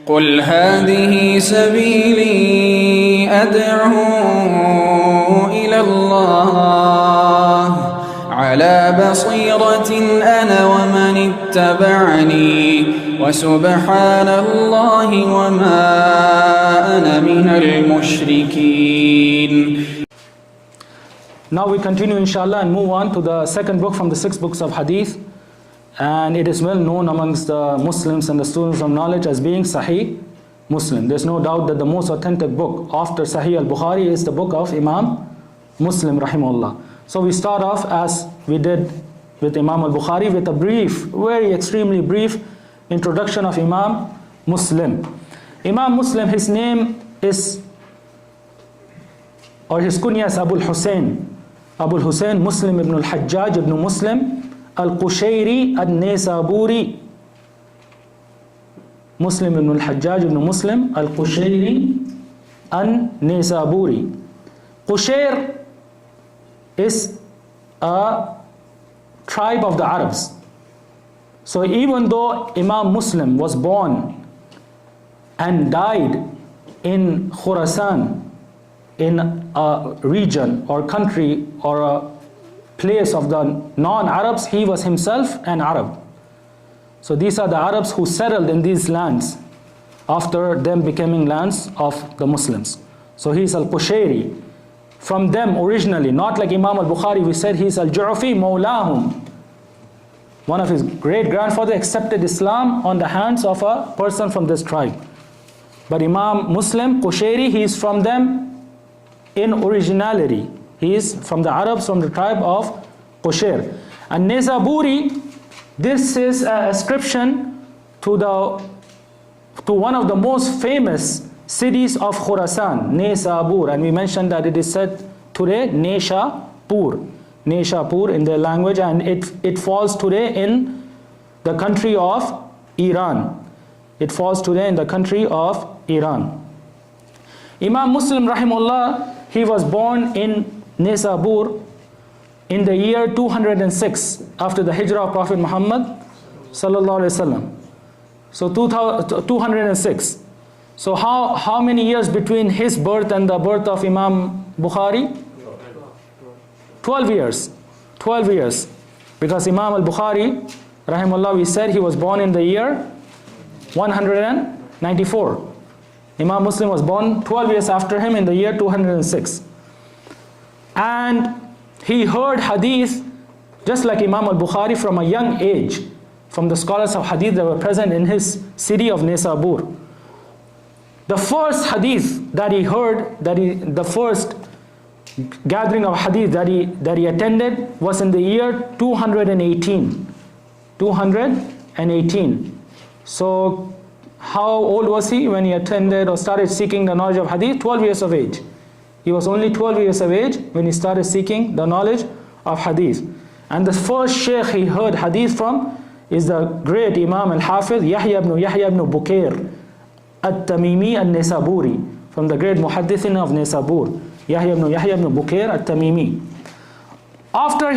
قل هذه سبيلي أدعو إلى الله على بصيرة أنا ومن اتبعني وسبحان الله وما أنا من المشركين. Now we continue inshallah and move on to the second book from the 6 books of hadith, and it is well known amongst the Muslims and the students of knowledge as being Sahih Muslim. There's no doubt that the most authentic book after Sahih al-Bukhari is the book of Imam Muslim rahimahullah. So we start off as we did with Imam al-Bukhari with a brief, very extremely brief introduction of Imam Muslim. Imam Muslim, his name is, or his kunya is Abu Hussein Muslim ibn al-Hajjaj ibn Muslim al-Qushayri al-Nisaburi. Muslim ibn al-Hajjaj ibn Muslim al-Qushayri al-Nisaburi. Qushayr is a tribe of the Arabs. So even though Imam Muslim was born and died in Khurasan, in a region or country or a place of the non-Arabs, he was himself an Arab. So these are the Arabs who settled in these lands after them becoming lands of the Muslims. So he is al-Qushayri. From them originally, not like Imam al-Bukhari, we said he is al-Ju'fi mawlahum. One of his great-grandfather accepted Islam on the hands of a person from this tribe. But Imam Muslim, Qushayri, he is from them in originality. He is from the Arabs, from the tribe of Qushayr. And Nisaburi, this is an ascription to one of the most famous cities of Khurasan, Nisabur. And we mentioned that it is said today Nishapur in their language, and it falls today in the country of Iran. It falls today in the country of Iran. Imam Muslim rahimahullah, he was born in Nisabur in the year 206 after the hijrah of Prophet Muhammad sallallahu alaihi wasallam. So 206. So how many years between his birth and the birth of Imam Bukhari? 12 years. 12 years. Because Imam al-Bukhari rahimahullah, we said he was born in the year 194. Imam Muslim was born 12 years after him in the year 206. And he heard hadith just like Imam al-Bukhari from a young age from the scholars of hadith that were present in his city of Nisabur. The first hadith that he heard, the first gathering of hadith that he attended was in the year 218. 218. So how old was he when he attended or started seeking the knowledge of hadith? 12 years of age. He was only 12 years of age when he started seeking the knowledge of hadith. And the first sheikh he heard hadith from is the great Imam al-Hafiz Yahya ibn Bukair at-Tamimi al-Nisaburi, from the great muhaddithin of Nisabur, Yahya ibn Bukair at-Tamimi. After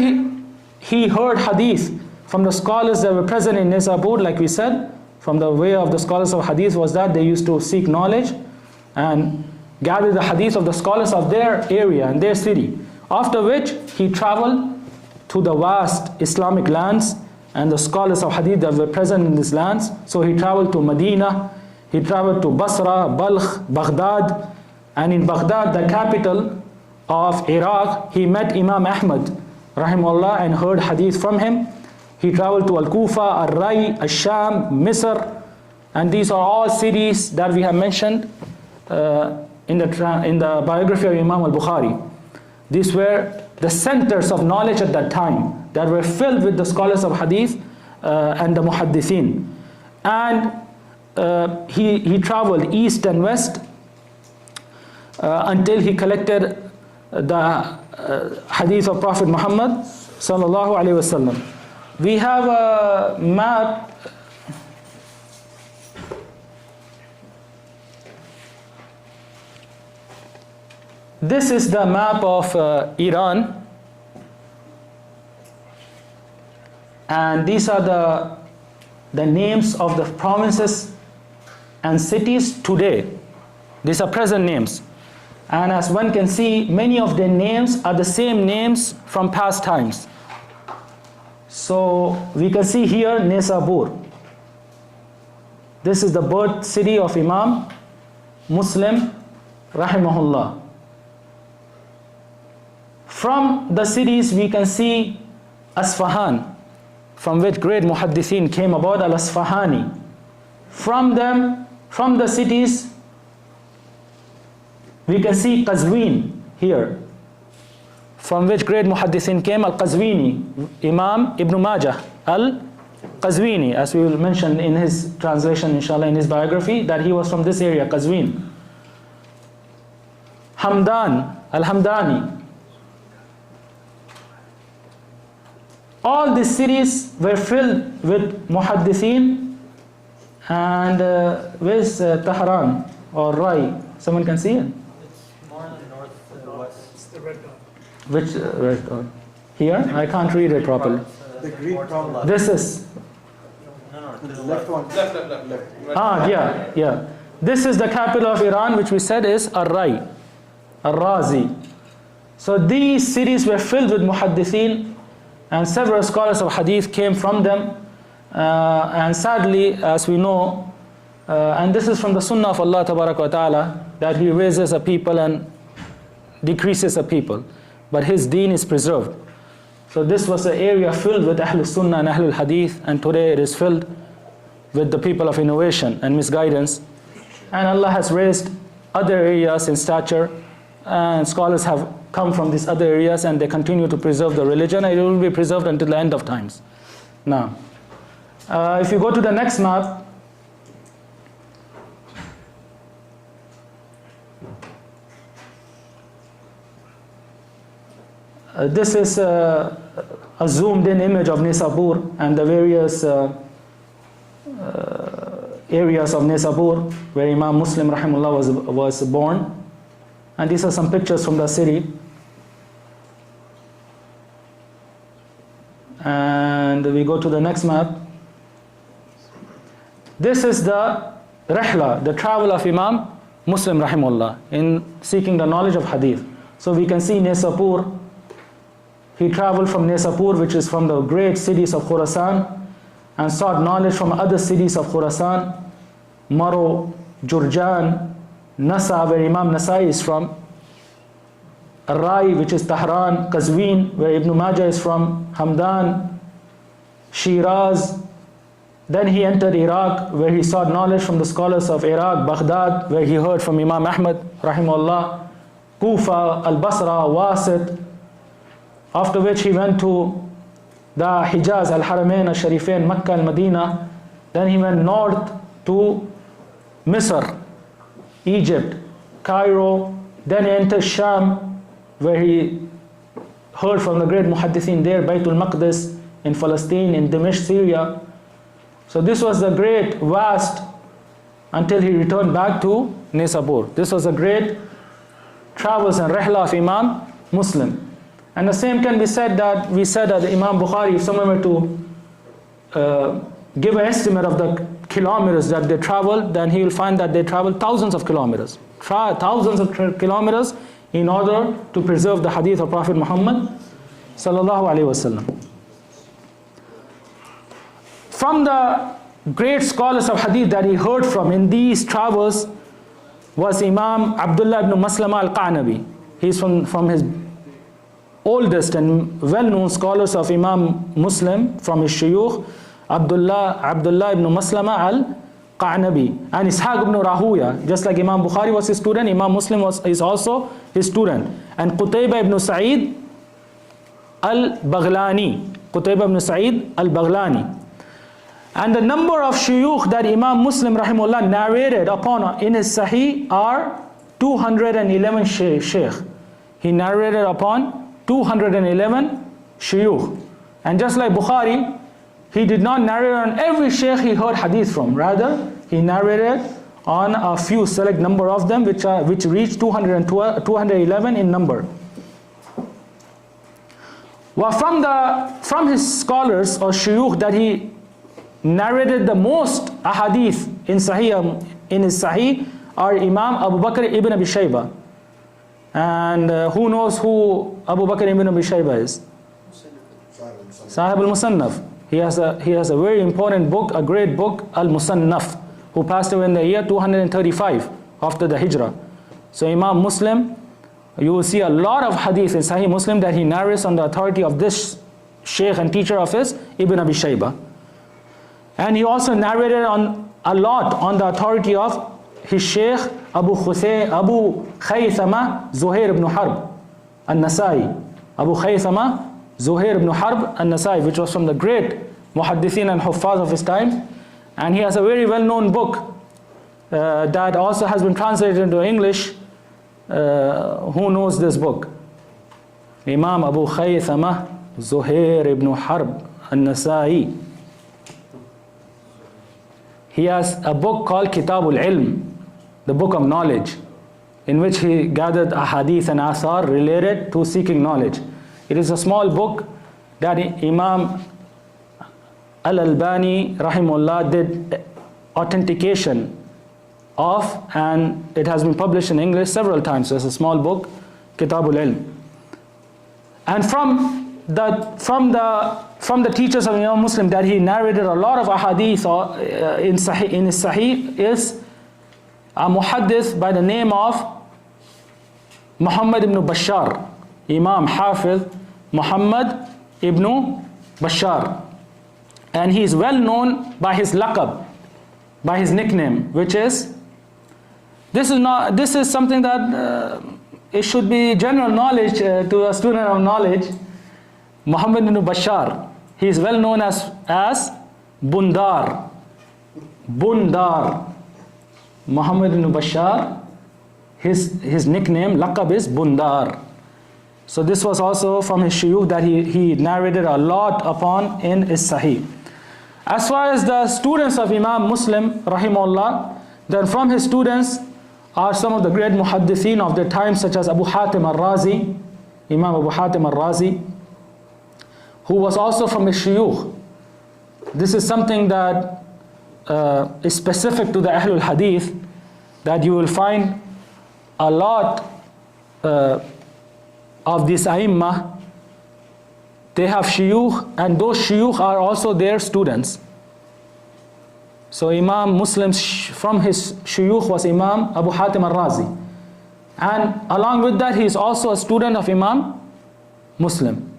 he heard hadith from the scholars that were present in Nisabur, like we said, from the way of the scholars of hadith was that they used to seek knowledge and gather the hadith of the scholars of their area and their city. After which he traveled to the vast Islamic lands and the scholars of hadith that were present in these lands. So he traveled to Medina, he traveled to Basra, Balkh, Baghdad, and in Baghdad, the capital of Iraq, he met Imam Ahmad rahimahullah and heard hadith from him. He traveled to Al-Kufa, Al-Ray, Al-Sham, Misr, and these are all cities that we have mentioned in the biography of Imam al-Bukhari. These were the centers of knowledge at that time that were filled with the scholars of hadith and the muhaddithin. And he traveled east and west until he collected the hadith of Prophet Muhammad sallallahu alaihi wasallam. We have a map. This is the map of Iran, and these are the names of the provinces and cities today. These are present names. And as one can see, many of their names are the same names from past times. So we can see here Nisabur. This is the birth city of Imam Muslim rahimahullah. From the cities we can see Asfahan, from which great muhaddithin came about, al-Asfahani. From them, from the cities, we can see Qazwin here, from which great muhaddithin came, al-Qazwini, Imam Ibn Majah, al-Qazwini, as we will mention in his translation, inshallah, in his biography, that he was from this area, Qazwin. Hamdan, al-Hamdani. All these cities were filled with muhaddithin. And where's Tehran or Rai? Someone can see it? It's more in the northwest. It's the red dot. Which red dot? Here? I can't read it properly. The green problem. This is. No, to the left one. Left. Ah, yeah. This is the capital of Iran, which we said is Ar-Rai, Ar-Razi. So these cities were filled with muhaddithin, and several scholars of hadith came from them. And sadly, as we know, and this is from the sunnah of Allah Tabaraka wa Ta'ala, that He raises a people and decreases a people, but His deen is preserved. So this was an area filled with Ahlul Sunnah and Ahlul Hadith, and today it is filled with the people of innovation and misguidance. And Allah has raised other areas in stature, and scholars have come from these other areas, and they continue to preserve the religion, and it will be preserved until the end of times. Now, if you go to the next map, this is a zoomed in image of Nisabur and the various areas of Nisabur where Imam Muslim rahimahullah was born. And these are some pictures from the city. And we go to the next map. This is the rihla, the travel of Imam Muslim rahimahullah in seeking the knowledge of hadith. So we can see Nisapur. He traveled from Nisapur, which is from the great cities of Khurasan, and sought knowledge from other cities of Khurasan, Maro, Jurjan, Nasa, where Imam Nasai is from, Rai, which is Tehran, Qazwin, where Ibn Majah is from, Hamdan, Shiraz. Then he entered Iraq, where he sought knowledge from the scholars of Iraq, Baghdad, where he heard from Imam Ahmad, rahimahullah, Kufa, Al-Basra, Wasit. After which he went to the Hijaz, Al-Haramain, Al-Sharifain, Makkah, Al-Madinah. Then he went north to Misr, Egypt, Cairo. Then he entered Sham, where he heard from the great muhaddithin there, Baytul Maqdis, in Palestine, in Damascus, Syria. So this was the great, vast, until he returned back to Nisabur. This was a great travels and rihla of Imam Muslim. And the same can be said that we said that Imam Bukhari, if someone were to give an estimate of the kilometers that they traveled, then he will find that they traveled thousands of kilometers. Thousands of kilometers in order to preserve the hadith of Prophet Muhammad sallallahu alaihi wasallam. From the great scholars of hadith that he heard from in these travels was Imam Abdullah ibn Maslama al-Qanabi. He's from his oldest and well-known scholars of Imam Muslim, from his shuyukh, Abdullah ibn Maslama al-Qanabi, and Ishaq ibn Rahuya. Just like Imam Bukhari was his student, Imam Muslim is also his student. And Qutayba ibn Sa'id al-Baghlani. Qutayba ibn Sa'id al-Baghlani. And the number of shuyukh that Imam Muslim rahimahullah narrated upon in his Sahih are 211 shaykh. He narrated upon 211 shuyukh. And just like Bukhari, he did not narrate on every shaykh he heard hadith from. Rather, he narrated on a few select number of them, which reached 211 in number. Well, from his scholars or shuyukh that he narrated the most ahadith in Sahih in his Sahih are Imam Abu Bakr ibn Abi Shayba. And who knows who Abu Bakr ibn Abi Shayba is? Sahib al-Musannaf. He has a very important book, a great book, al-Musannaf, who passed away in the year 235 after the Hijrah. So Imam Muslim, you will see a lot of hadith in Sahih Muslim that he narrates on the authority of this Shaykh and teacher of his, Ibn Abi Shayba. And he also narrated on a lot on the authority of his Shaykh Abu Khaythama Zuhair ibn Harb an-Nasai. Abu Khaythama Zuhair ibn Harb an-Nasai, which was from the great muhaddithin and huffaz of his time. And he has a very well-known book that also has been translated into English. Who knows this book? Imam Abu Khaythama Zuhair ibn Harb an-Nasai. He has a book called Kitabul Ilm, the book of knowledge, in which he gathered ahadith and athar related to seeking knowledge. It is a small book that Imam Al-Albani rahimullah did authentication of, and it has been published in English several times. So it's a small book, Kitabul Ilm. And from the teachers of Imam Muslim that he narrated a lot of ahadith in his Sahih is a muhaddith by the name of Muhammad ibn Bashar, Imam Hafiz Muhammad ibn Bashar. And he is well known by his laqab, by his nickname, which is, this is something that it should be general knowledge to a student of knowledge. Muhammad ibn Bashar, he is well known as Bundar. Bundar. Muhammad ibn Bashar, his nickname, laqab is Bundar. So this was also from his shuyukh that he narrated a lot upon in his Sahih. As far as the students of Imam Muslim rahimahullah, then from his students are some of the great muhaddithin of their time, such as Abu Hatim al-Razi, Imam Abu Hatim al-Razi, who was also from his shuyukh. This is something that is specific to the Ahle-Hadith, that you will find a lot of these A'immah, they have shuyukh, and those shuyukh are also their students. So Imam Muslim, from his shuyukh was Imam Abu Hatim al-Razi. And along with that, he is also a student of Imam Muslim.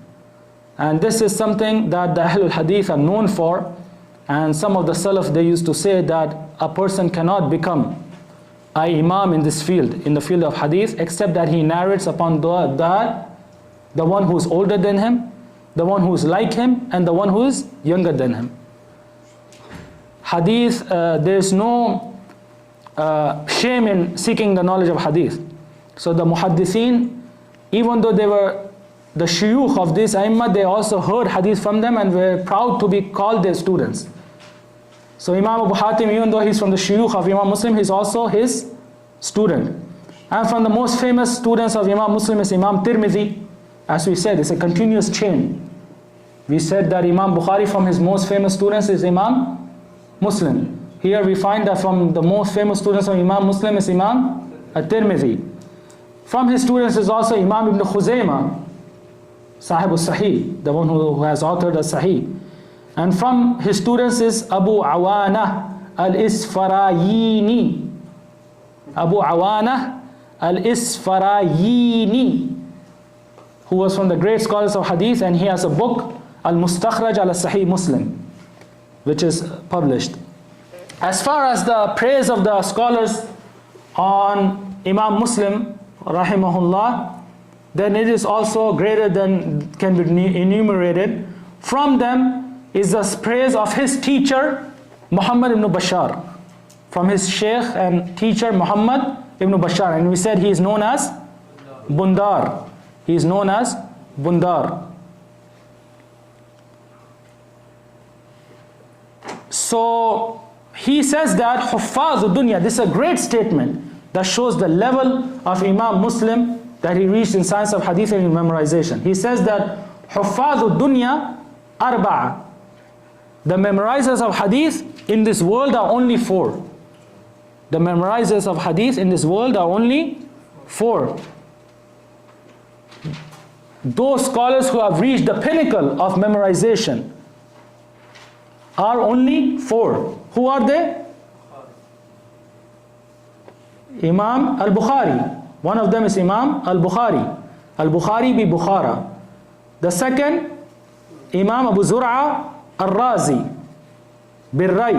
And this is something that the Ahlul Hadith are known for. And some of the Salaf, they used to say that a person cannot become an Imam in this field, in the field of Hadith, except that he narrates upon the one who is older than him, the one who is like him, and the one who is younger than him. Hadith, there is no shame in seeking the knowledge of Hadith. So the muhaddithin, even though they were the shuyukh of this A'immah, they also heard Hadith from them and were proud to be called their students. So Imam Abu Hatim, even though he's from the shuyukh of Imam Muslim, he's also his student. And from the most famous students of Imam Muslim is Imam Tiramisi. As we said, it's a continuous chain. We said that Imam Bukhari, from his most famous students, is Imam Muslim. Here we find that from the most famous students of Imam Muslim is Imam at-Tirmidhi. From his students is also Imam Ibn Khuzaymah, Sahib al-Sahih, the one who has authored al-Sahih. And from his students is Abu Awana al-Isfarayini. Abu Awana al-Isfarayini, who was from the great scholars of Hadith, and he has a book, al-Mustakhraj al-Sahih Muslim, which is published. As far as the praise of the scholars on Imam Muslim, rahimahullah, then it is also greater than can be enumerated. From them is the praise of his teacher, Muhammad ibn Bashar. From his sheikh and teacher, Muhammad ibn Bashar. And we said he is known as Bundar. He is known as Bundar. So he says that Huffaz dunya, this is a great statement that shows the level of Imam Muslim that he reached in science of Hadith and in memorization. He says that Huffaz dunya arba'a, the memorizers of Hadith in this world are only 4. The memorizers of hadith in this world are only 4. Those scholars who have reached the pinnacle of memorization are only 4. Who are they? Imam al-Bukhari. One of them is Imam al-Bukhari. Al-Bukhari bi Bukhara. The second, Imam Abu Zur'a al-Razi bir-Ray.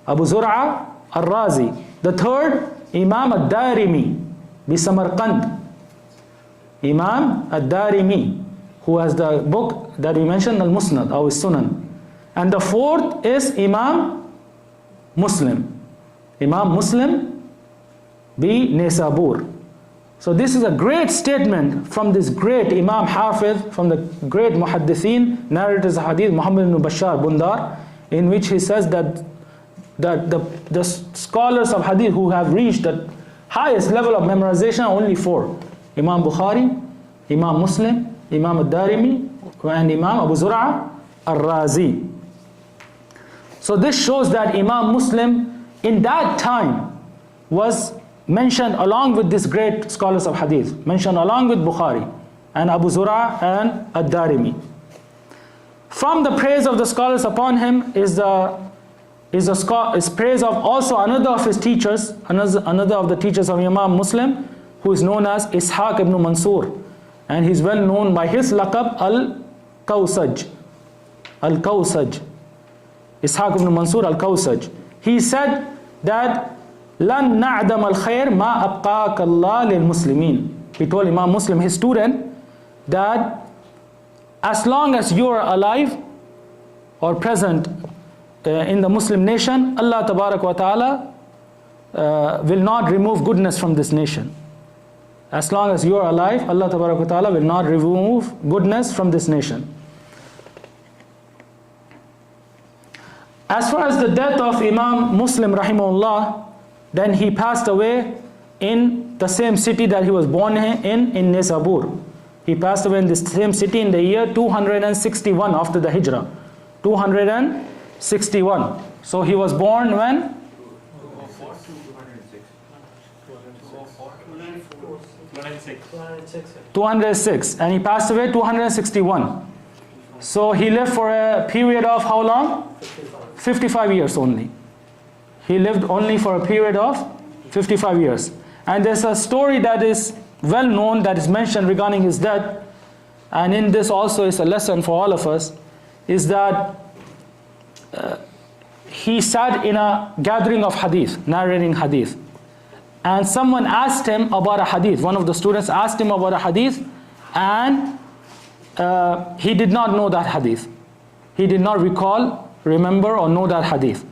Abu Zur'a al-Razi. The third, Imam al-Darimi bi Samarkand. Imam al-Darimi, who has the book that we mentioned, al-Musnad or Sunan. And the fourth is Imam Muslim. Imam Muslim bi Nisabur. So this is a great statement from this great Imam Hafiz, from the great Muhaddithin, narrators of Hadith, Muhammad ibn Bashar Bundar, in which he says that the scholars of Hadith who have reached the highest level of memorization are only 4. Imam Bukhari, Imam Muslim, Imam al-Darimi, and Imam Abu Zur'a al-Razi. So this shows that Imam Muslim in that time was mentioned along with these great scholars of Hadith, mentioned along with Bukhari and Abu Zur'a and al-Darimi. From the praise of the scholars upon him is praise of also another of his teachers, another of the teachers of Imam Muslim, who is known as Ishaq ibn Mansur, and he's well known by his laqab al-Kawsaj. Al-Kawsaj. Ishaq ibn Mansur al-Kawsaj. He said that لَن نَعْدَمَ الْخَيْرِ مَا أَبْقَاكَ اللَّهِ لِلْمُسْلِمِينَ. He told Imam Muslim, his student, that as long as you are alive or present in the Muslim nation, Allah Tabarak wa Ta'ala will not remove goodness from this nation. As long as you are alive, Allah Tabarak wa Ta'ala will not remove goodness from this nation. As far as the death of Imam Muslim rahimahullah, then he passed away in the same city that he was born in Nisabur. He passed away in this same city in the year 261 after the Hijrah. 261. So he was born when? 206. And he passed away 261. So he lived for a period of how long? 55 years only. He lived only for a period of 55 years. And there's a story that is well known that is mentioned regarding his death, and in this also is a lesson for all of us, is that he sat in a gathering of hadith, narrating hadith, and someone asked him about a hadith. One of the students asked him about a hadith, and he did not know that hadith. He did not recall, remember, or know that hadith.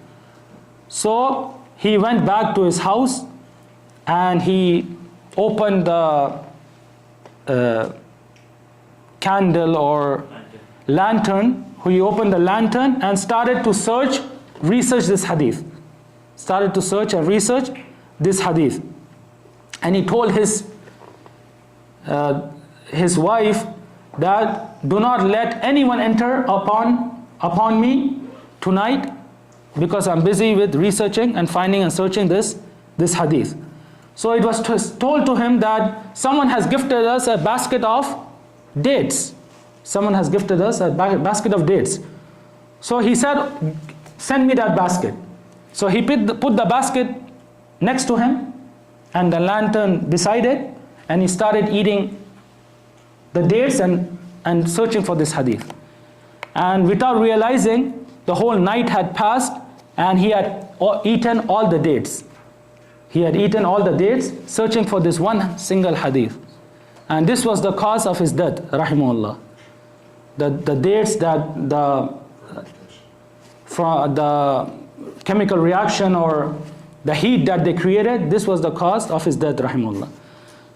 So he went back to his house and he opened the candle or lantern. He opened the lantern and started to research this hadith. Started to search and research this hadith. And he told his wife that do not let anyone enter upon me tonight, because I'm busy with researching and finding and searching this hadith. So it was told to him that someone has gifted us a basket of dates. Someone has gifted us a basket of dates. So he said, send me that basket. So he put the basket next to him and the lantern beside it, and he started eating the dates and searching for this hadith. And without realizing, the whole night had passed and he had eaten all the dates. He had eaten all the dates, searching for this one single hadith. And this was the cause of his death, rahimahullah. The dates that the chemical reaction or the heat that they created, this was the cause of his death, rahimahullah.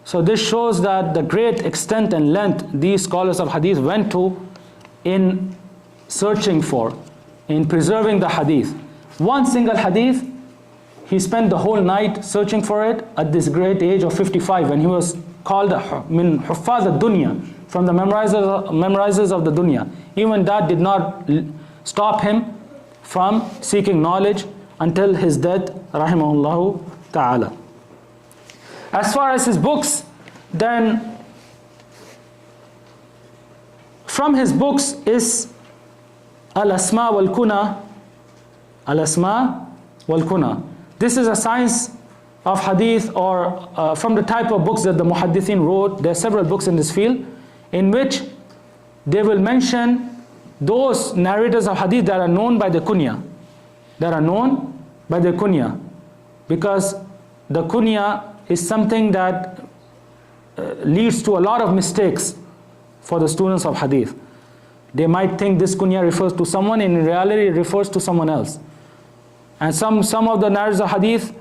So this shows that the great extent and length these scholars of hadith went to in searching for, in preserving the hadith. One single hadith, he spent the whole night searching for it at this great age of 55, when he was called min huffaz ad-dunya, from the memorizers of the dunya. Even that did not stop him from seeking knowledge until his death, rahimahullahu ta'ala. As far as his books, then from his books is al-asma wal-kuna. Al-asma wal-kuna. This is a science of hadith, or from the type of books that the muhaddithin wrote. There are several books in this field in which they will mention those narrators of hadith that are known by the kunya. That are known by the kunya. Because the kunya is something that leads to a lot of mistakes for the students of hadith. They might think this kunya refers to someone, and in reality it refers to someone else. And some of the narrators of hadith,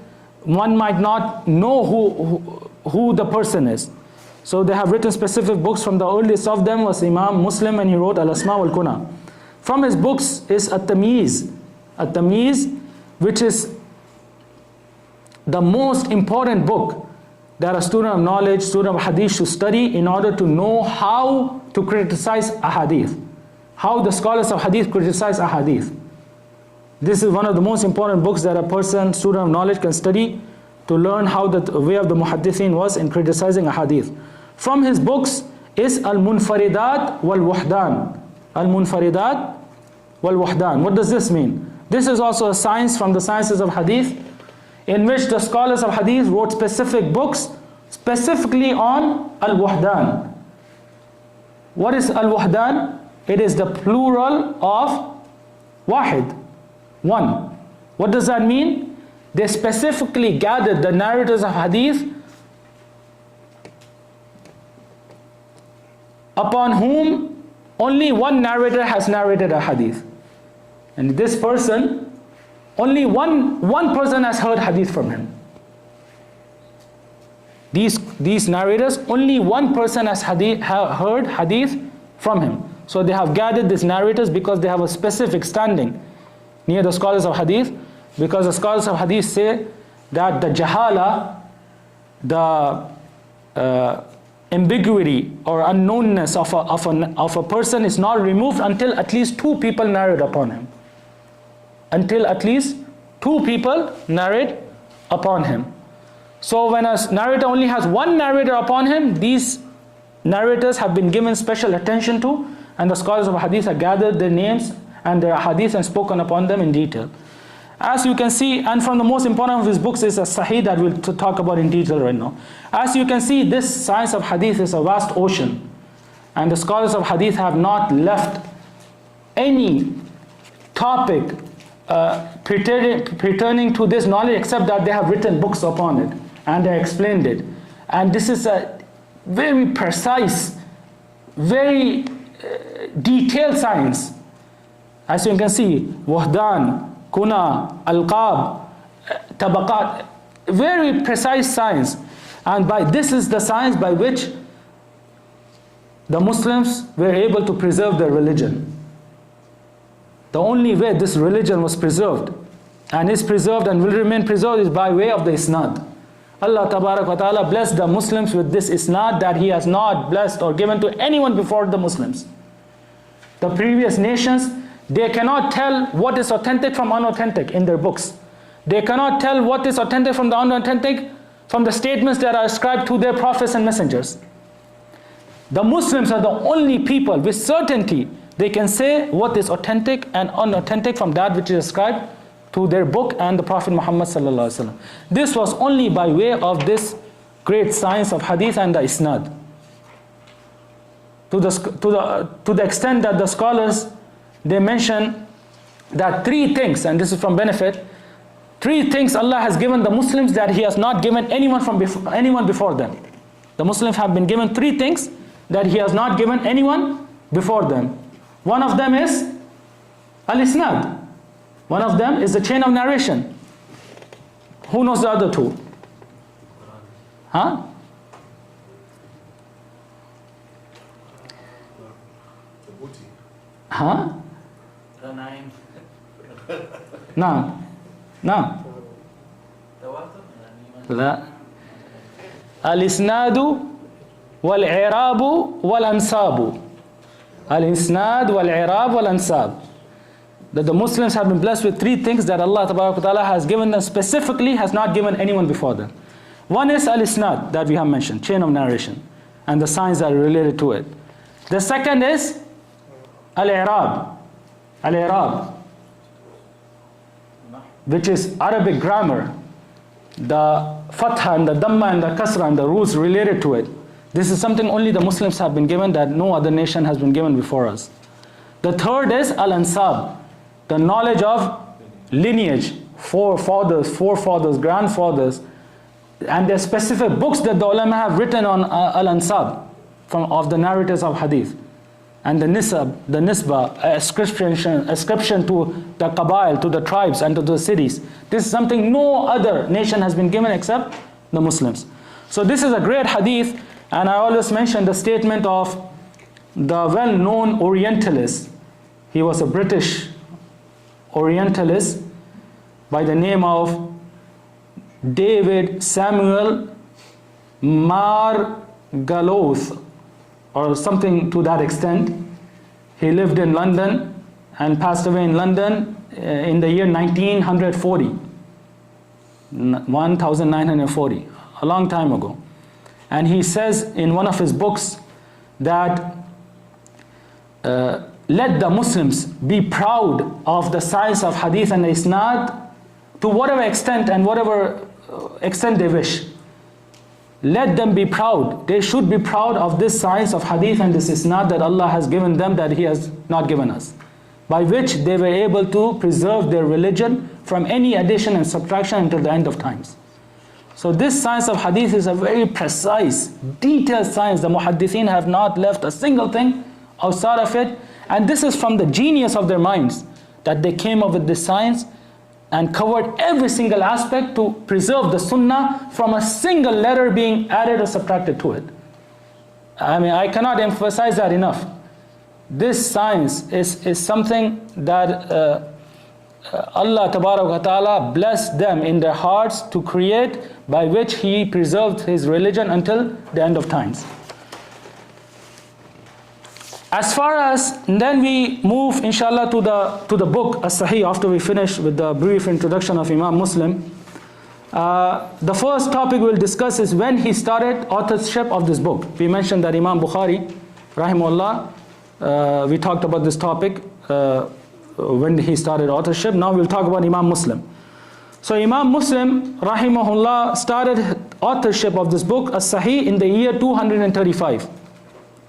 one might not know who the person is. So they have written specific books. From the earliest of them was Imam Muslim, and he wrote al-asma wal-kuna. From his books is at-Tamyiz. At-Tamyiz, which is the most important book that a student of knowledge, student of hadith should study in order to know how to criticize a hadith. How the scholars of hadith criticize a hadith. This is one of the most important books that a person, student of knowledge, can study to learn how the way of the muhaddithin was in criticizing a hadith. From his books is al-Munfaridat wal-Wahdan. Al-Munfaridat wal-Wahdan. What does this mean? This is also a science from the sciences of hadith, in which the scholars of hadith wrote specific books specifically on al-Wahdan. What is al-Wahdan? It is the plural of wahid, one. What does that mean? They specifically gathered the narrators of hadith upon whom only one narrator has narrated a hadith. And this person, only one person has heard hadith from him. These narrators, only one person has heard hadith from him. So they have gathered these narrators because they have a specific standing near the scholars of hadith, because the scholars of hadith say that the jahala, the ambiguity or unknownness of a person is not removed until at least two people narrate upon him. Until at least two people narrate upon him. So when a narrator only has one narrator upon him, these narrators have been given special attention to, and the scholars of hadith have gathered their names and their hadith and spoken upon them in detail. As you can see, and from the most important of his books is a Sahih that we'll talk about in detail right now. As you can see, this science of hadith is a vast ocean, and the scholars of hadith have not left any topic pertaining to this knowledge except that they have written books upon it and they explained it. And this is a very precise, very detailed science. As you can see, wahdan, kuna, alqab, tabaqat, very precise science. And this is the science by which the Muslims were able to preserve their religion. The only way this religion was preserved and is preserved and will remain preserved is by way of the isnad. Allah Tabarak wa Ta'ala blessed the Muslims with this isnad that He has not blessed or given to anyone before the Muslims. The previous nations, they cannot tell what is authentic from unauthentic in their books. They cannot tell what is authentic from the unauthentic from the statements that are ascribed to their prophets and messengers. The Muslims are the only people with certainty they can say what is authentic and unauthentic from that which is ascribed to their book and the Prophet Muhammad sallallahu alaihi wasallam. This was only by way of this great science of hadith and the isnad. To the extent that the scholars, they mention that three things, and this is from benefit, three things Allah has given the Muslims that He has not given anyone before them. The Muslims have been given three things that He has not given anyone before them. One of them is al-isnad. One of them is the chain of narration. Who knows the other two? Huh? Huh? نعم نعم لا الإسناد والإعراب والأنساب. الإسناد والإعراب والأنساب. that the Muslims have been blessed with three things that Allah Ta'ala has given them specifically, has not given anyone before them. One is al-isnad, that we have mentioned, chain of narration, and the signs that are related to it. The second is al-i'rab, which is Arabic grammar, the fatha and the dhamma and the kasra and the rules related to it. This is something only the Muslims have been given, that no other nation has been given before us. The third is al-ansab, the knowledge of lineage, forefathers, grandfathers, and there are specific books that the ulama have written on al-ansab, of the narrators of hadith, and the nisba, ascription to the qabail, to the tribes and to the cities. This is something no other nation has been given except the Muslims. So this is a great hadith, and I always mention the statement of the well-known Orientalist. He was a British Orientalist by the name of David Samuel Margaloth, or something to that extent. He lived in London and passed away in London in the year 1940, a long time ago. And he says in one of his books that let the Muslims be proud of the science of hadith and isnad to whatever extent and whatever extent they wish. Let them be proud. They should be proud of this science of hadith and this isnad that Allah has given them, that He has not given us, by which they were able to preserve their religion from any addition and subtraction until the end of times. So this science of hadith is a very precise, detailed science. The muhaddithin have not left a single thing outside of it, and this is from the genius of their minds, that they came up with this science and covered every single aspect to preserve the sunnah from a single letter being added or subtracted to it. I mean, I cannot emphasize that enough. This science is something that Allah Ta'ala blessed them in their hearts to create, by which He preserved His religion until the end of times. As far as, then we move inshallah to the book as-Sahih, after we finish with the brief introduction of Imam Muslim. The first topic we'll discuss is when he started authorship of this book. We mentioned that Imam Bukhari, rahimahullah, we talked about this topic, when he started authorship. Now we'll talk about Imam Muslim. So Imam Muslim, rahimahullah, started authorship of this book as-Sahih in the year 235.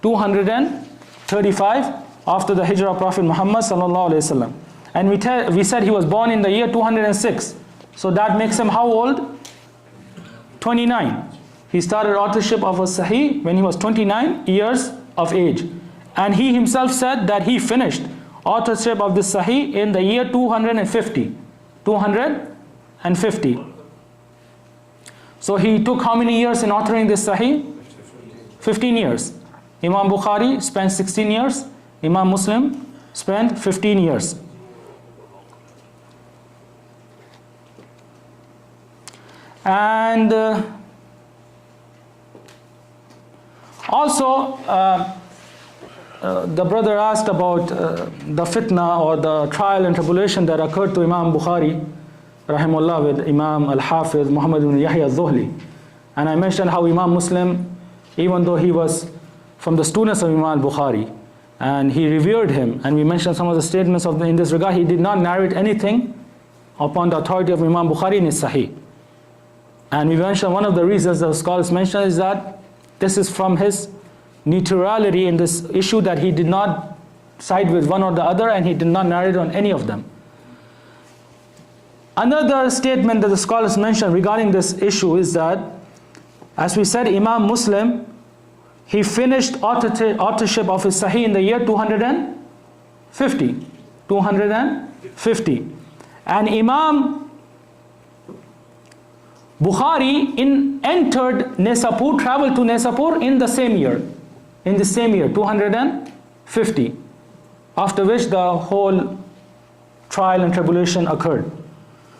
235 after the hijrah of Prophet Muhammad sallallahu alaihi wasallam. And we said he was born in the year 206. So that makes him how old? 29. He started authorship of as-Sahih when he was 29 years of age. And he himself said that he finished authorship of this Sahih in the year 250. 250. So he took how many years in authoring this Sahih? 15 years. Imam Bukhari spent 16 years. Imam Muslim spent 15 years. And also the brother asked about the fitna or the trial and tribulation that occurred to Imam Bukhari rahimahullah with Imam al-Hafiz Muhammad ibn Yahya al-Zuhli. And I mentioned how Imam Muslim, even though he was from the students of Imam al-Bukhari and he revered him, and we mentioned some of the statements in this regard, he did not narrate anything upon the authority of Imam Bukhari in his Sahih. And we mentioned one of the reasons the scholars mentioned is that this is from his neutrality in this issue, that he did not side with one or the other and he did not narrate on any of them. Another statement that the scholars mentioned regarding this issue is that, as we said, Imam Muslim, he finished authorship of his Sahih in the year 250. 250. And Imam Bukhari entered Nesapur, traveled to Nesapur in the same year. In the same year, 250. After which the whole trial and tribulation occurred.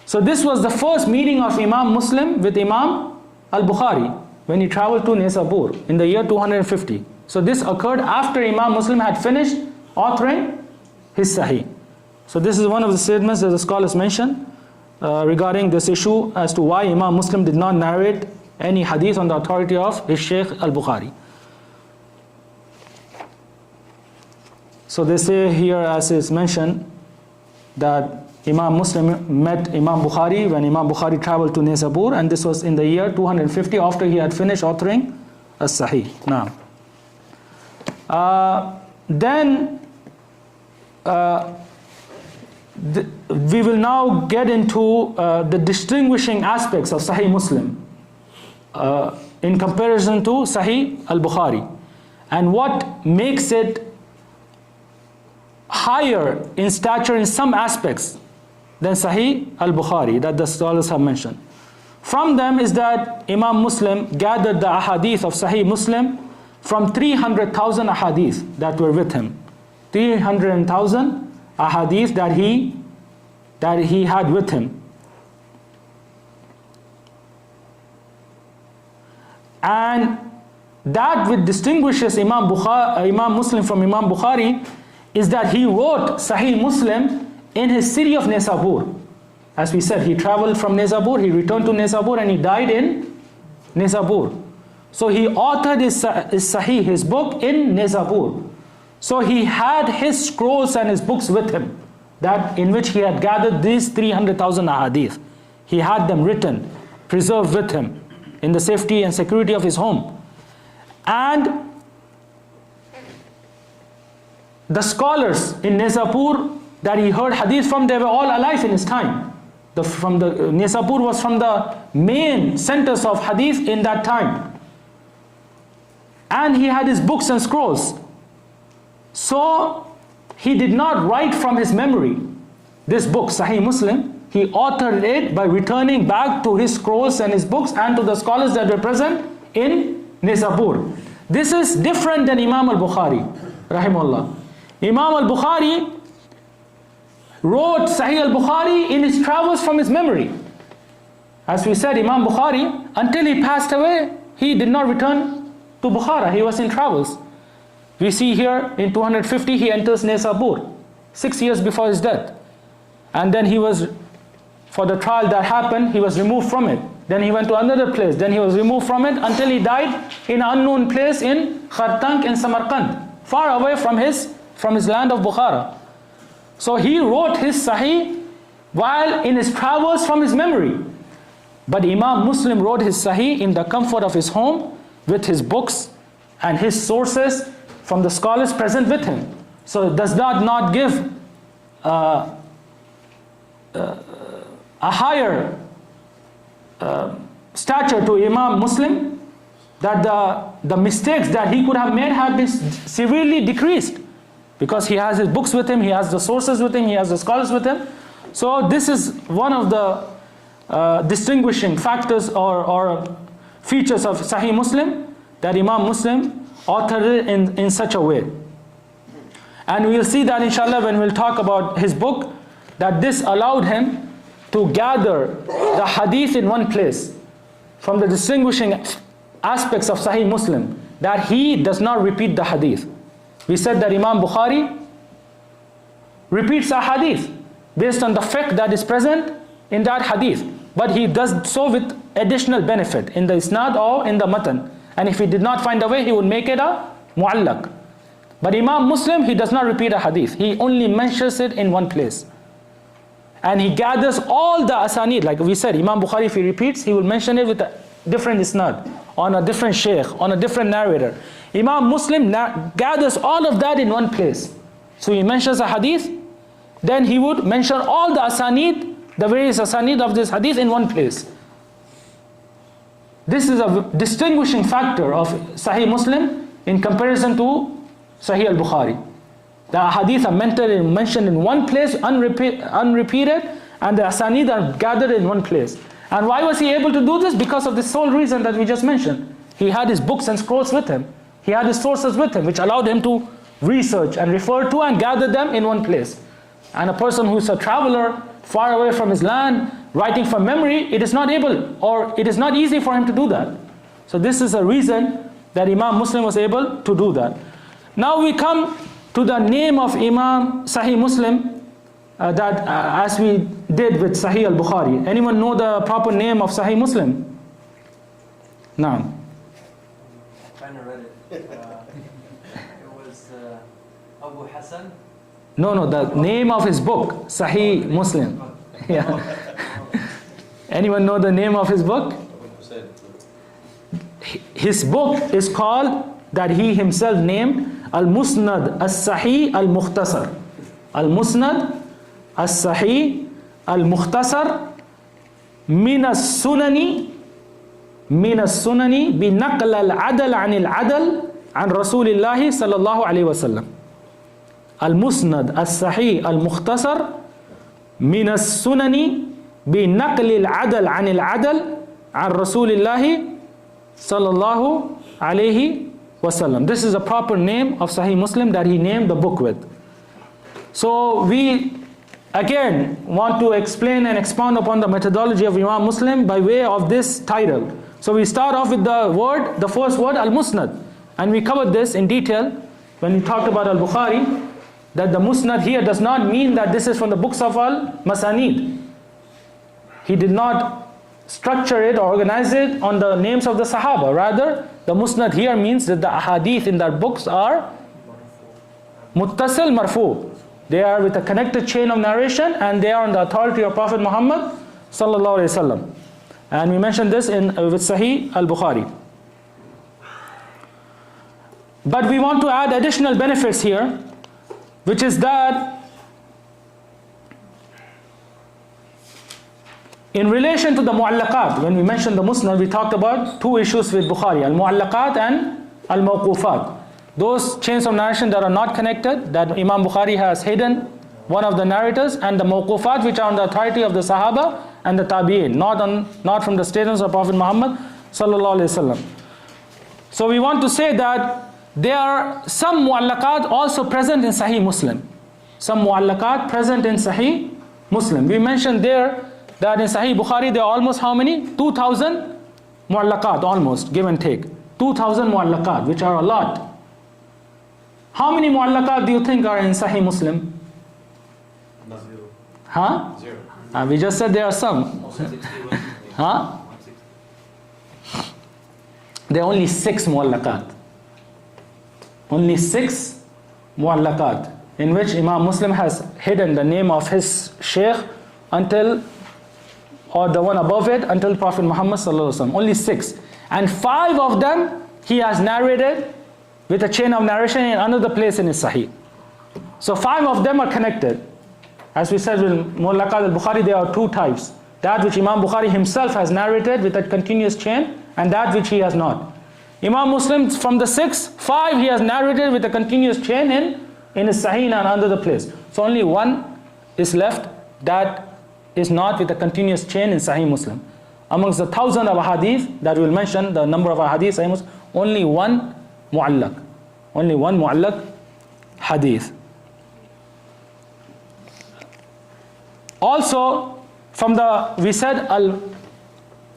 So this was the first meeting of Imam Muslim with Imam al-Bukhari when he traveled to Nesapur in the year 250. So this occurred after Imam Muslim had finished authoring his Sahih. So this is one of the statements that the scholars mention regarding this issue as to why Imam Muslim did not narrate any hadith on the authority of his Shaykh al-Bukhari. So they say here, as is mentioned, that Imam Muslim met Imam Bukhari when Imam Bukhari traveled to Nisabur, and this was in the year 250 after he had finished authoring as-Sahih. Now, we will now get into the distinguishing aspects of Sahih Muslim in comparison to Sahih al-Bukhari, and what makes it higher in stature in some aspects than Sahih al-Bukhari that the scholars have mentioned. From them is that Imam Muslim gathered the ahadith of Sahih Muslim from 300,000 ahadith that were with him. 300,000 ahadith that he had with him. And that which distinguishes Imam Muslim from Imam Bukhari is that he wrote Sahih Muslim in his city of Nisabur. As we said, he traveled from Nisabur, he returned to Nisabur, and he died in Nisabur. So he authored his Sahih, his book, in Nisabur. So he had his scrolls and his books with him, that in which he had gathered these 300,000 ahadith. He had them written, preserved with him in the safety and security of his home. And the scholars in Nisabur that he heard hadith from, they were all alive in his time. Nisabur was from the main centers of hadith in that time. And he had his books and scrolls. So he did not write from his memory. This book, Sahih Muslim, he authored it by returning back to his scrolls and his books and to the scholars that were present in Nisabur. This is different than Imam al-Bukhari, rahimahullah. Imam al-Bukhari wrote Sahih al-Bukhari in his travels from his memory. As we said, Imam Bukhari, until he passed away, he did not return to Bukhara. He was in travels. We see here in 250 he enters Nisabur, 6 years before his death. And then he was, for the trial that happened, he was removed from it. Then he went to another place. Then he was removed from it until he died in an unknown place in Khartank in Samarkand, far away from his land of Bukhara. So he wrote his Sahih while in his travels from his memory. But Imam Muslim wrote his Sahih in the comfort of his home with his books and his sources from the scholars present with him. So it does not give a higher stature to Imam Muslim, that the mistakes that he could have made have been severely decreased, because he has his books with him, he has the sources with him, he has the scholars with him. So this is one of the distinguishing factors or features of Sahih Muslim, that Imam Muslim authored it in such a way. And we will see that inshallah when we'll talk about his book, that this allowed him to gather the hadith in one place. From the distinguishing aspects of Sahih Muslim, that he does not repeat the hadith. We said that Imam Bukhari repeats a hadith based on the fiqh that is present in that hadith, but he does so with additional benefit in the isnad or in the matan. And if he did not find a way, he would make it a mu'allaq. But Imam Muslim, he does not repeat a hadith. He only mentions it in one place. And he gathers all the asanid. Like we said, Imam Bukhari, if he repeats, he will mention it with a different isnad, on a different shaykh, on a different narrator. Imam Muslim gathers all of that in one place. So he mentions a hadith, then he would mention all the asanid, the various asanid of this hadith in one place. This is a distinguishing factor of Sahih Muslim in comparison to Sahih al-Bukhari. The hadith are mentioned in one place, unrepeated, and the asanid are gathered in one place. And why was he able to do this? Because of the sole reason that we just mentioned. He had his books and scrolls with him. He had his sources with him, which allowed him to research and refer to and gather them in one place. And a person who is a traveler, far away from his land, writing from memory, it is not able, or it is not easy for him to do that. So this is a reason that Imam Muslim was able to do that. Now we come to the name of Imam Sahih Muslim, as we did with Sahih al-Bukhari. Anyone know the proper name of Sahih Muslim? No. Kind of read it. It was Abu Hassan. No, the name of his book, Sahih Muslim. Yeah. Anyone know the name of his book? His book is called, that he himself named, Al-Musnad As-Sahih Al-Mukhtasar. Al-Musnad As-Sahih Al-Mukhtasar min as-sunani bi naql al-adal an al-adal an Rasulillahi sallallahu alayhi wasallam. Al-Musnad As-Sahih Al-Mukhtasar min as-sunani bi naql al-adal an al-adal an Rasulillahi sallallahu alayhi wasallam. This is a proper name of Sahih Muslim that he named the book with. So we again want to explain and expound upon the methodology of Imam Muslim by way of this title. So we start off with the first word, al-Musnad. And we covered this in detail when we talked about al-Bukhari, that the Musnad here does not mean that this is from the books of al-Masanid. He did not structure it or organize it on the names of the Sahaba. Rather, the Musnad here means that the Ahadith in their books are Muttasil Marfu. They are with a connected chain of narration, and they are on the authority of Prophet Muhammad sallallahu alaihi wasallam. And we mentioned this with Sahih al-Bukhari. But we want to add additional benefits here, which is that in relation to the mu'allaqat, when we mentioned the Musnad, we talked about two issues with Bukhari, al-mu'allaqat and al-mawqufat. Those chains of narration that are not connected, that Imam Bukhari has hidden one of the narrators, and the mawqufat, which are on the authority of the Sahaba and the Tabi'in, not from the statements of Prophet Muhammad sallallahu alaihi wasallam. So we want to say that there are some mu'allaqat also present in Sahih Muslim. Some mu'allaqat present in Sahih Muslim. We mentioned there that in Sahih Bukhari there are almost how many? 2,000 mu'allaqat, almost, give and take. 2,000 mu'allaqat, which are a lot. How many mu'allaqat do you think are in Sahih Muslim? Zero. Huh? Zero. We just said there are some. Huh? There are only 6 mu'allaqat. Only 6 mu'allaqat, in which Imam Muslim has hidden the name of his Shaykh until, or the one above it, until Prophet Muhammad sallallahu alaihi wasallam. Only 6. And 5 of them he has narrated with a chain of narration in another place in his Sahih. So 5 of them are connected. As we said with Mu'allaqat al-Bukhari, there are 2 types. That which Imam Bukhari himself has narrated with a continuous chain, and that which he has not. Imam Muslim, from the 6, 5 he has narrated with a continuous chain in his Sahih and another place. So only 1 is left that is not with a continuous chain in Sahih Muslim. Amongst the 1,000 of hadith that we will mention, the number of hadith, Sahih Muslim, only 1 mu'allaq. Only 1 mu'allaq hadith. Also, from we said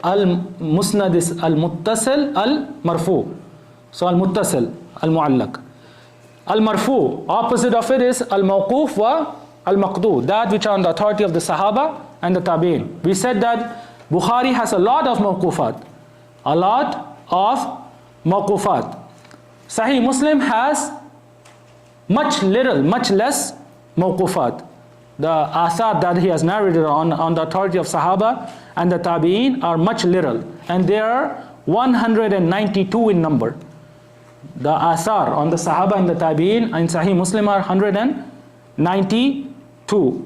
al-Musnad is al-Muttasil, al-Marfu. So al-Muttasil, al-Mu'allaq. Al-Marfu, opposite of it is al-Mawquf wa al-Maqdu, that which are on the authority of the Sahaba and the Tabi'in. We said that Bukhari has a lot of mawqufat. A lot of mawqufat. Sahih Muslim has much less mawqufat. The athar that he has narrated on the authority of Sahaba and the Tabi'in are much little. And there are 192 in number. The athar on the Sahaba and the Tabi'in in Sahih Muslim are 192.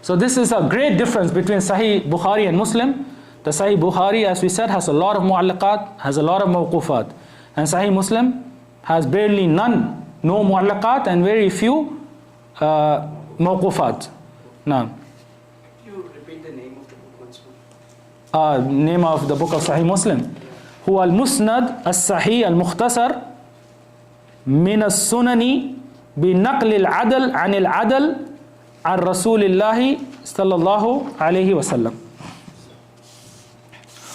So this is a great difference between Sahih Bukhari and Muslim. The Sahih Bukhari, as we said, has a lot of mu'allaqat, has a lot of mawqufat. And Sahih Muslim has barely none, no mu'allaqat and very few mawqufat. Now, you repeat the name of the book once more? Name of the book of Sahih Muslim. هو المسند الصحيح المختصر من السنن بنقل العدل عن العدل عن رسول الله صلى الله عليه وسلم.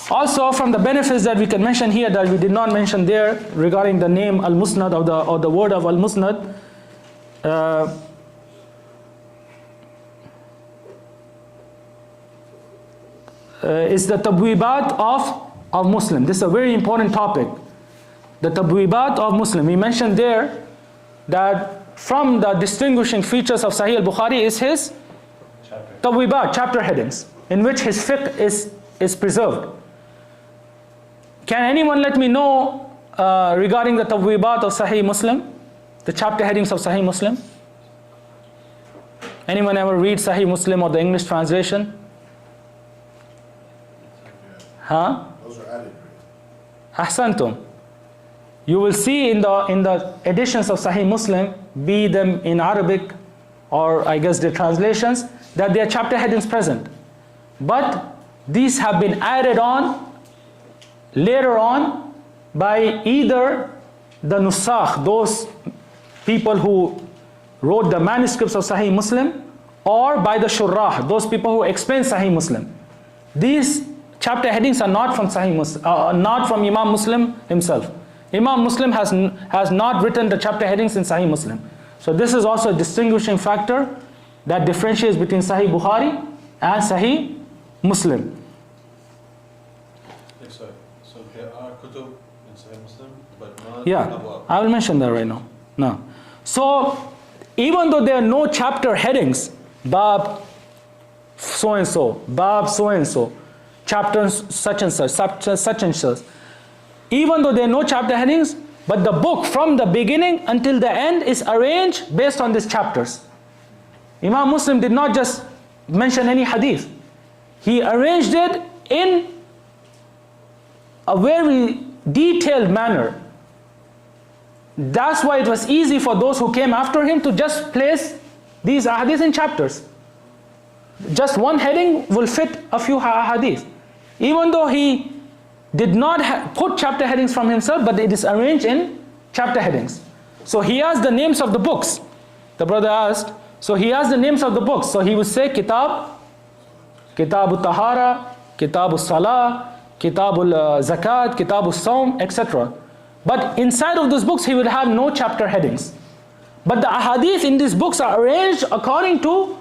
Also, from the benefits that we can mention here that we did not mention there regarding the name al-Musnad or the word of al-Musnad, is the tabwibat of Muslim. This is a very important topic. The tabwibat of Muslim. We mentioned there that from the distinguishing features of Sahih al-Bukhari is his tabwibat, chapter headings, in which his fiqh is preserved. Can anyone let me know regarding the tabwibat of Sahih Muslim? The chapter headings of Sahih Muslim? Anyone ever read Sahih Muslim or the English translation? Huh? Those are added. Ahsantum. You will see in the editions of Sahih Muslim, be them in Arabic or I guess the translations, that there are chapter headings present. But these have been added on later on by either the nusakh, those people who wrote the manuscripts of Sahih Muslim, or by the shurrah, those people who explain Sahih Muslim. These chapter headings are not from Sahih Muslim, not from Imam Muslim himself. Imam Muslim has not written the chapter headings in Sahih Muslim. So this is also a distinguishing factor that differentiates between Sahih Bukhari and Sahih Muslim. Sorry. So there are kutub in Sahih Muslim, but not Yeah, abwab. I will mention that right now. No. So even though there are no chapter headings, bab so and so, bab so and so, chapter such and such, such and such, even though there are no chapter headings, but the book from the beginning until the end is arranged based on these chapters. Imam Muslim did not just mention any hadith. He arranged it in a very detailed manner. That's why it was easy for those who came after him to just place these hadiths in chapters. Just one heading will fit a few hadith. Even though he did not put chapter headings from himself, but it is arranged in chapter headings. So he has the names of the books. The brother asked, so he has the names of the books. So he would say Kitab, Kitab al-Tahara, Kitab al-Salah, Kitab al-Zakat, Kitab al-Sawm, etc. But inside of those books he will have no chapter headings. But the ahadith in these books are arranged according to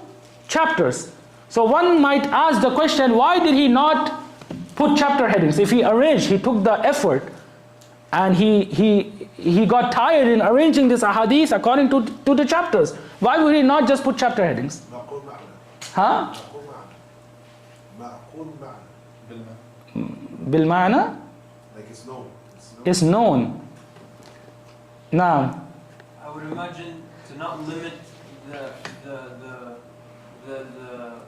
chapters. So one might ask the question, why did he not put chapter headings? If he arranged, he took the effort and he got tired in arranging this ahadith according to the chapters. Why would he not just put chapter headings? Huh? Bil ma'na? Like it's known. Is known. Now, I would imagine to not limit the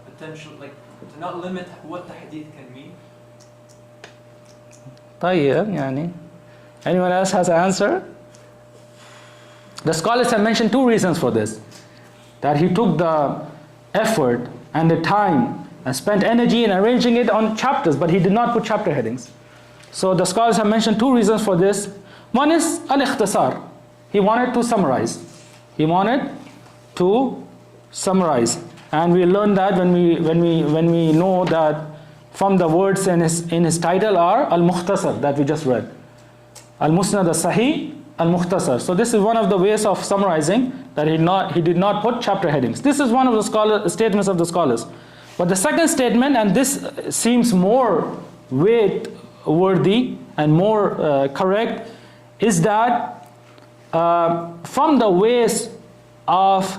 potential, like to not limit what the hadith can mean. طيب يعني. Anyone else has an answer? The scholars have mentioned two reasons for this. That he took the effort and the time and spent energy in arranging it on chapters, but he did not put chapter headings. So the scholars have mentioned two reasons for this. One is al-ikhtisar. He wanted to summarize. He wanted to summarize. And we learned that when we know that from the words in his title are al-mukhtasar that we just read. Al-musnad al-sahih, al-mukhtasar. So this is one of the ways of summarizing, that he did not put chapter headings. This is one of the statements of the scholars. But the second statement, and this seems more weight-worthy and more correct, is that from the ways of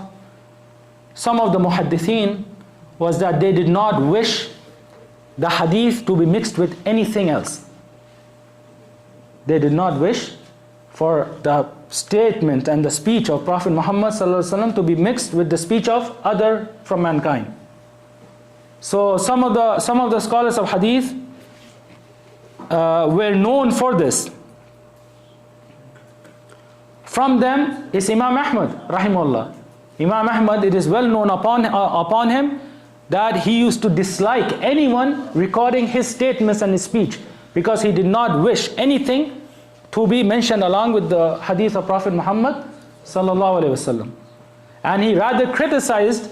some of the muhaddithin was that they did not wish the hadith to be mixed with anything else. They did not wish for the statement and the speech of Prophet Muhammad ﷺ to be mixed with the speech of other from mankind. So some of the scholars of hadith were known for this. From them is Imam Ahmad rahimahullah. Imam Ahmad, it is well known upon him that he used to dislike anyone recording his statements and his speech, because he did not wish anything to be mentioned along with the hadith of Prophet Muhammad sallallahu alaihi wasallam. And he rather criticized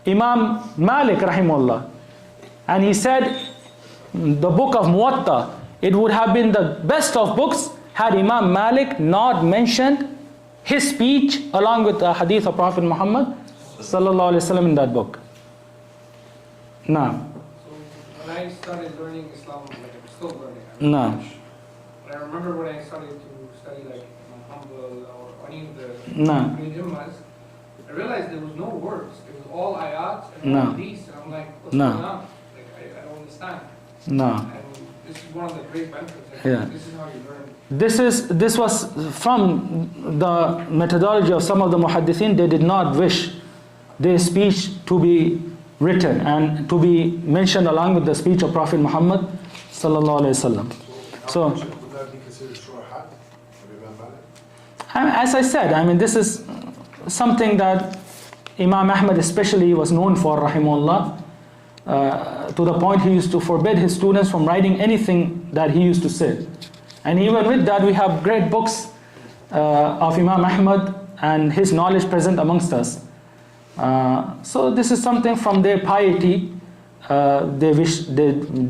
Imam Malik rahimahullah. And he said the book of Muwatta, it would have been the best of books had Imam Malik not mentioned his speech along with the hadith of Prophet Muhammad sallallahu alaihi wasallam in that book. Now, So, when started learning Islam, like I'm still learning. No. But I remember when I started to study like Hanbal or any of the No. Imams, I realized there was no words. It was all ayat and No. hadith. And I'm like, what's No. going on? Like, I don't understand. No. And this is one of the great benefits. Like, Yeah. This is how you learn. This was from the methodology of some of the muhaddithin. They did not wish their speech to be written and to be mentioned along with the speech of Prophet Muhammad sallallahu alaihi wasallam. So, would that be considered shurahat of Imam Malik? as I said, I mean, this is something that Imam Ahmad especially was known for, rahimahullah, to the point he used to forbid his students from writing anything that he used to say. And even with that, we have great books of Imam Ahmad and his knowledge present amongst us. So this is something from their piety. They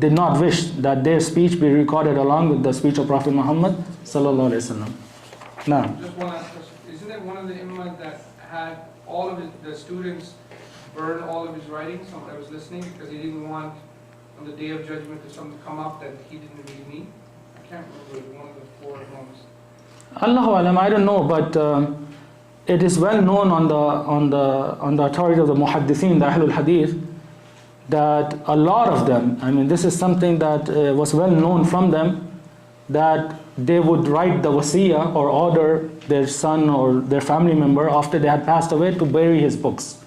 did not wish that their speech be recorded along with the speech of Prophet Muhammad sallallahu alaihi wasallam. Now, Just one last question. Isn't there one of the imams that had all of the students burn all of his writings? I was listening because he didn't want on the day of judgment if something come up that he didn't really mean. I can't remember. It was one of the four imams. Allahu alam, I don't know, but it is well known on the authority of the muhaddithin, the Ahle-Hadith, that a lot of them, I mean, this is something that was well known from them, that they would write the wasiyah or order their son or their family member after they had passed away to bury his books,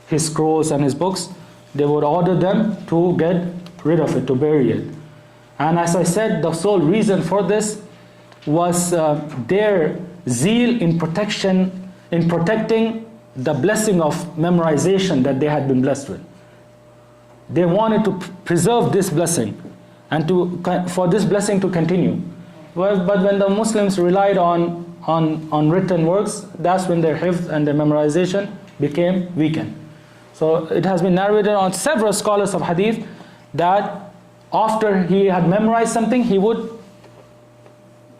his scrolls and his books. They would order them to get rid of it, to bury it. And as I said, the sole reason for this was their zeal in protecting the blessing of memorization that they had been blessed with. They wanted to preserve this blessing and for this blessing to continue. But when the Muslims relied on written works, that's when their hifz and their memorization became weakened. So it has been narrated on several scholars of hadith that after he had memorized something, he would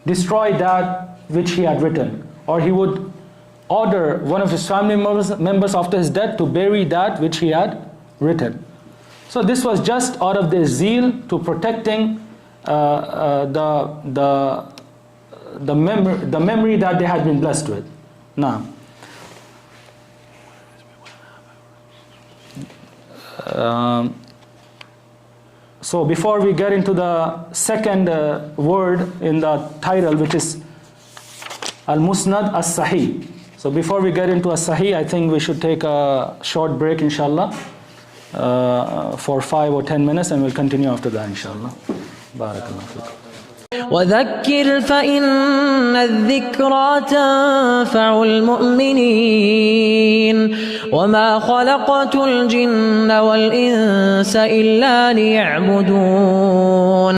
destroy that which he had written, or he would order one of his family members after his death to bury that which he had written. So this was just out of their zeal to protecting the memory that they had been blessed with. Now, so before we get into the second word in the title, which is al-Musnad as-Sahih. So before we get into as-Sahih, I think we should take a short break, inshallah, for 5 or 10 minutes, and we'll continue after that, inshallah. Barakallahu fikum. وذكر فإن الذكرى تنفع المؤمنين وما خلقت الجن والإنس إلا ليعبدون